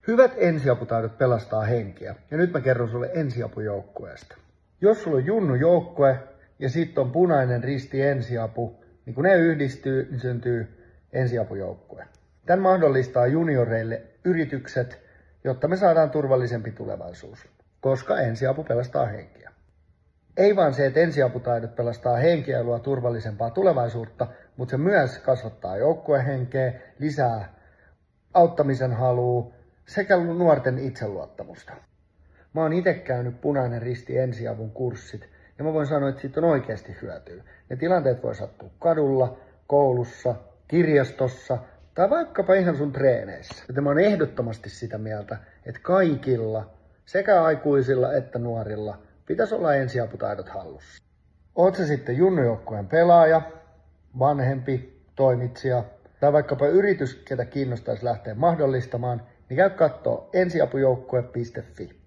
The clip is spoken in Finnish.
Hyvät ensiaputaidot pelastaa henkiä, ja nyt mä kerron sulle ensiapujoukkueesta. Jos sulla on junnujoukkue ja sitten on Punainen Risti ensiapu, niin kun ne yhdistyy, niin syntyy ensiapujoukkue. Tän mahdollistaa junioreille yritykset, jotta me saadaan turvallisempi tulevaisuus, koska ensiapu pelastaa henkiä. Ei vaan se, että ensiaputaidot pelastaa henkiä ja luo turvallisempaa tulevaisuutta, mutta se myös kasvattaa joukkuehenkeä, lisää auttamisen halua sekä nuorten itseluottamusta. Mä oon itse käynyt Punainen Risti ensiavun kurssit ja mä voin sanoa, että siitä on oikeasti hyötyä. Ne tilanteet voi sattua kadulla, koulussa, kirjastossa tai vaikkapa ihan sun treeneissä. Joten mä oon ehdottomasti sitä mieltä, että kaikilla, sekä aikuisilla että nuorilla, pitäisi olla ensiaputaidot hallussa. Oot sä sitten junnujoukkueen pelaaja, vanhempi, toimitsija tai vaikkapa yritys, ketä kiinnostaisi lähteä mahdollistamaan, niin käy kattoo ensiapujoukkue.fi.